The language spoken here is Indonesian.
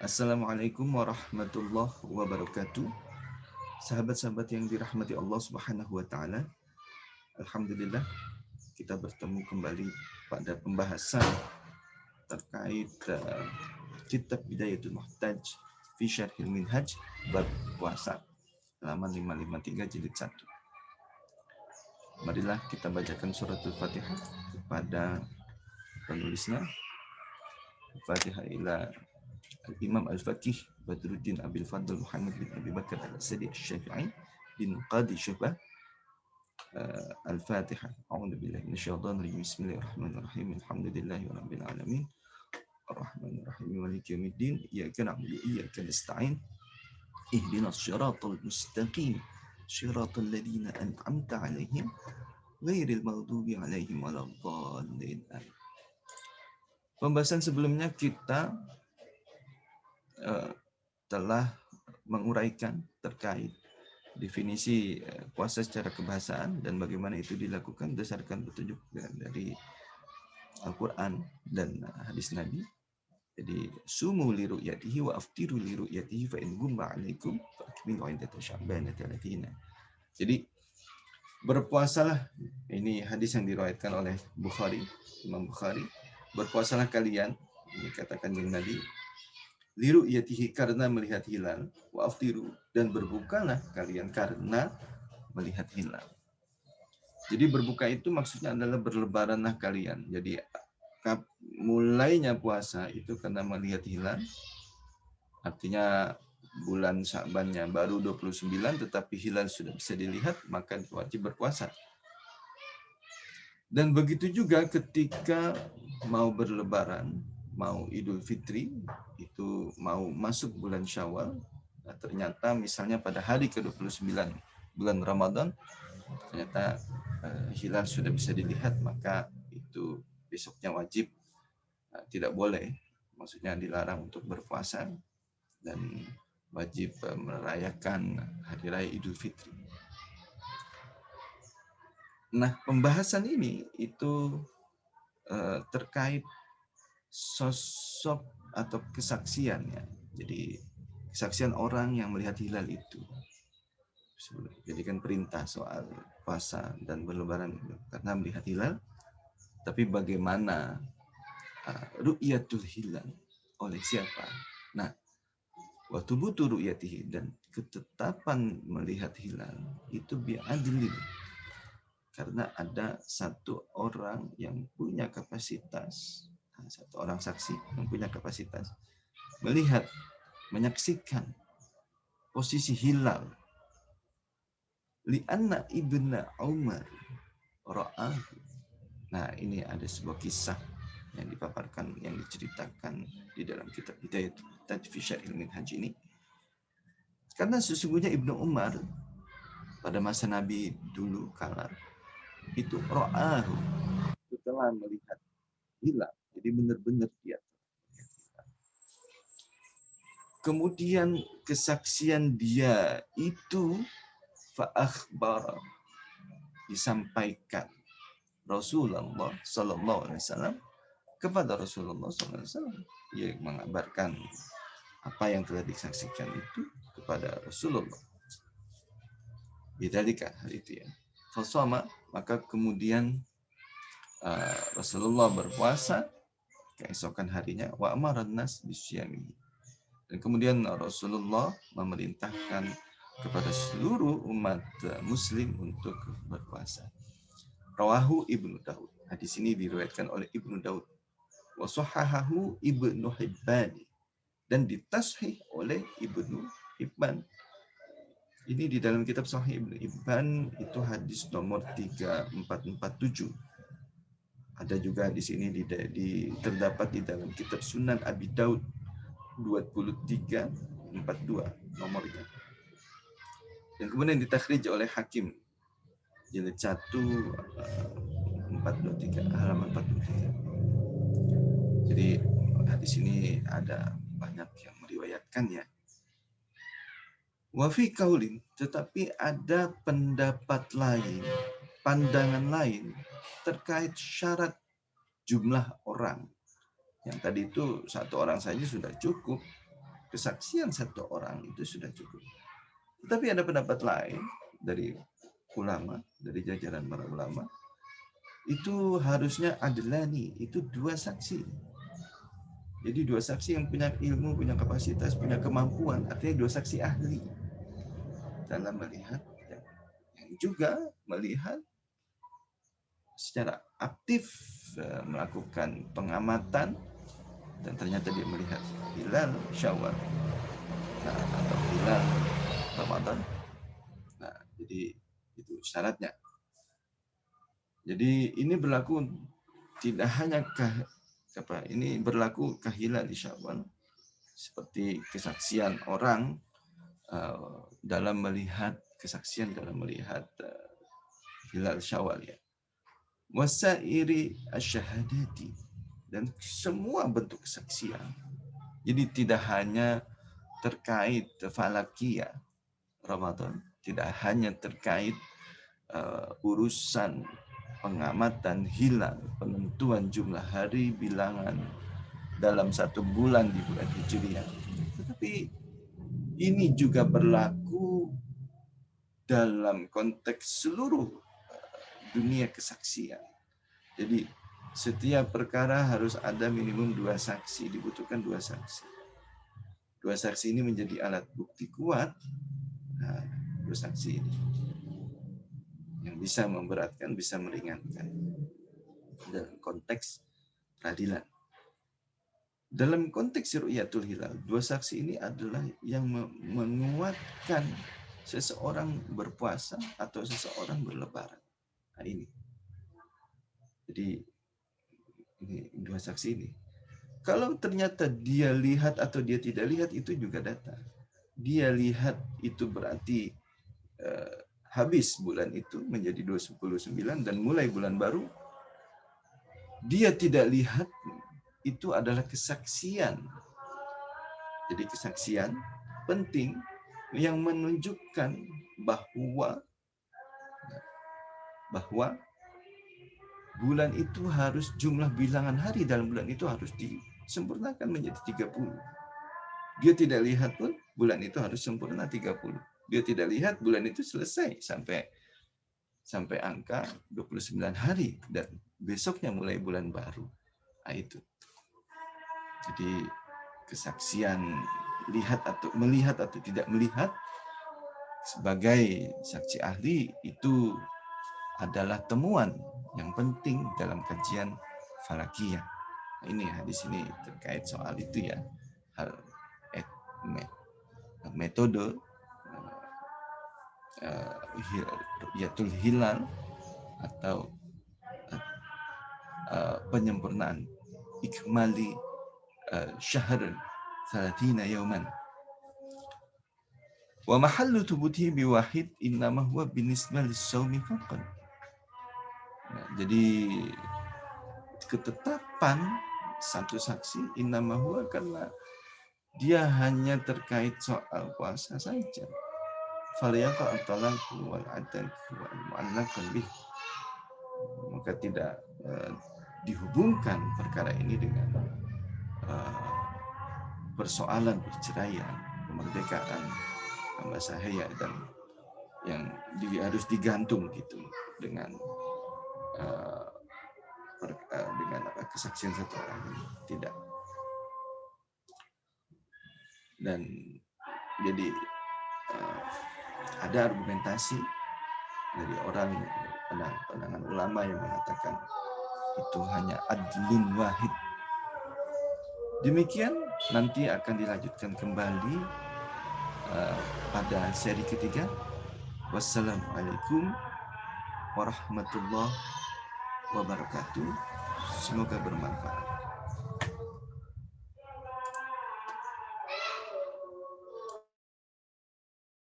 Assalamualaikum warahmatullahi wabarakatuh. Sahabat-sahabat yang dirahmati Allah Subhanahu wa taala. Alhamdulillah kita bertemu kembali pada pembahasan terkait kitab Bidayatul Muhtaj fi Syarhil Minhaj bab puasa halaman 553 jilid 1. Marilah kita bacakan suratul Fatihah kepada penulisnya. Fatihah ila Imam Al-Faqih Badruddin Abil Fadl Muhammad bin Abi Bakar Al-Asadi Al-Syafi'i bin Qadi Syubah. Al-Fatihah. A'udzu billahi minasyaitonir rajim. Bismillahirrahmanirrahim. Alhamdulillahi rabbil alamin. Arrahmanir rahim. Maliki yaumiddin. Iyyaka na'budu wa iyyaka nasta'in. Ihdinas shiratal mustaqim. Shiratal ladzina an'amta 'alaihim ghairil maghdubi 'alaihim waladdallin. Pembahasan sebelumnya kita telah menguraikan terkait definisi puasa secara kebahasaan dan bagaimana itu dilakukan berdasarkan petunjuk dari Al-Quran dan hadis Nabi. Jadi sumu li ru'yatihi wa aftiru li ru'yatihi fa in gumma 'alaikum fa akmilu 'iddata sya'bana 30. Jadi berpuasalah, ini hadis yang diriwayatkan oleh Bukhari, Imam Bukhari. Berpuasalah kalian, ini katakan yang Nabi, liru yatihi karena melihat hilal, wa aftiru dan berbukalah kalian karena melihat hilal. Jadi berbuka itu maksudnya adalah berlebaranlah kalian. Jadi mulainya puasa itu karena melihat hilal, artinya bulan Sya'bannya baru 29 tetapi hilal sudah bisa dilihat, maka wajib berpuasa. Dan begitu juga ketika mau berlebaran, mau Idul Fitri, itu mau masuk bulan Syawal, nah ternyata misalnya pada hari ke-29 bulan Ramadan, ternyata hilal sudah bisa dilihat, maka itu besoknya wajib, tidak boleh, maksudnya dilarang untuk berpuasa, dan wajib merayakan Hari Raya Idul Fitri. Nah, pembahasan ini itu terkait sosok atau kesaksiannya. Jadi kesaksian orang yang melihat hilal itu. Jadi kan perintah soal puasa dan berlebaran karena melihat hilal. Tapi bagaimana ru'yatul hilal oleh siapa? Nah, waktu butuh ru'yatihi dan ketetapan melihat hilal itu bi'adlin. Karena ada satu orang yang punya kapasitas, satu orang saksi yang punya kapasitas melihat, menyaksikan posisi hilal. Li'anna ibna Umar ra'ahu. Nah, ini ada sebuah kisah yang dipaparkan, yang diceritakan di dalam kitab Bidayatul Muhtaj fi Syarhil Minhaj ini. Karena sesungguhnya Ibnu Umar pada masa Nabi dulu kala itu ra'ahu, setelah melihat hilal. Jadi benar-benar dia. Kemudian kesaksian dia itu fa'akhbar, disampaikan Rasulullah Sallallahu Alaihi Wasallam kepada Rasulullah Sallallahu Alaihi Wasallam. Ia mengabarkan apa yang telah disaksikan itu kepada Rasulullah. Bidzalika, hal itu ya. Fasama, maka kemudian Rasulullah berpuasa keesokan harinya, wa amaran nas bisyami. Dan kemudian Rasulullah memerintahkan kepada seluruh umat muslim untuk berpuasa. Rawahu Ibnu Daud. Hadis ini diriwayatkan oleh Ibnu Daud. Wa sahahahu Ibnu Hibban, dan ditashih oleh Ibnu Hibban. Ini di dalam kitab Sahih Ibnu Hibban itu hadis nomor 3447. Ada juga di sini terdapat di dalam kitab Sunan Abi Daud 2342 nomornya. Dan kemudian ditakhrij oleh Hakim jilid 1 423 halaman 43. Jadi hadis ini ada banyak yang meriwayatkannya. Wa fi qaulin, tetapi ada pendapat lain, pandangan lain terkait syarat jumlah orang. Yang tadi itu satu orang saja sudah cukup. kesaksian satu orang itu sudah cukup. Tetapi ada pendapat lain dari ulama, dari jajaran para ulama, itu harusnya adlani, itu 2 saksi. Jadi 2 saksi yang punya ilmu, punya kapasitas, punya kemampuan, artinya 2 saksi ahli dalam melihat, yang juga melihat secara aktif melakukan pengamatan, dan ternyata dia melihat hilal Syawal, atau hilal Ramadan. Nah, jadi itu syaratnya. Jadi ini berlaku tidak hanya ini berlaku hilal di Syawal, seperti kesaksian orang dalam melihat hilal Syawal ya. Wasairi asyhadati, dan semua bentuk kesaksian. Jadi tidak hanya terkait falakiyah Ramadan, tidak hanya terkait urusan pengamatan hilal, penentuan jumlah hari bilangan dalam 1 bulan di bulan Hijriah, tetapi ini juga berlaku dalam konteks seluruh dunia kesaksian. Jadi setiap perkara harus ada minimum 2 saksi, dibutuhkan 2 saksi. 2 saksi ini menjadi alat bukti kuat. Nah, 2 saksi ini yang bisa memberatkan, bisa meringankan dalam konteks peradilan. Dalam konteks ru'yatul hilal, 2 saksi ini adalah yang menguatkan seseorang berpuasa atau seseorang berlebaran. Nah, ini. Jadi ini 2 saksi ini. Kalau ternyata dia lihat atau dia tidak lihat, itu juga data. Dia lihat itu berarti habis bulan itu menjadi 29 dan mulai bulan baru. Dia tidak lihat, itu adalah kesaksian. Jadi kesaksian penting yang menunjukkan bahwa bulan itu harus, jumlah bilangan hari dalam bulan itu harus disempurnakan menjadi 30. Dia tidak lihat pun bulan itu harus sempurna 30. Dia tidak lihat bulan itu selesai sampai angka 29 hari dan besoknya mulai bulan baru. Nah, itu. Jadi kesaksian melihat atau tidak melihat sebagai saksi ahli itu adalah temuan yang penting dalam kajian falakiyah. Ini hadis ini terkait soal itu ya, hal metode ru'yatul hilal atau penyempurnaan ikmali syahr 30 yauman. Wa mahallu thubutihi biwahid innama huwa binisbah lis-shaumi faqat. Nah, jadi ketetapan satu saksi innama huwa karena dia hanya terkait soal puasa saja. Falyaqa at-talaqu wal adalku wal mu'allaqan bih. Maka tidak dihubungkan perkara ini dengan persoalan perceraian, kemerdekaan hamba sahaya dan yang harus digantung gitu dengan kesaksian satu orang ini. Tidak. Dan jadi ada argumentasi dari orang pandangan ulama yang mengatakan itu hanya adlun wahid. Demikian nanti akan dilanjutkan kembali pada seri ketiga. Wassalamualaikum warahmatullahi wabarakatuh. Semoga bermanfaat.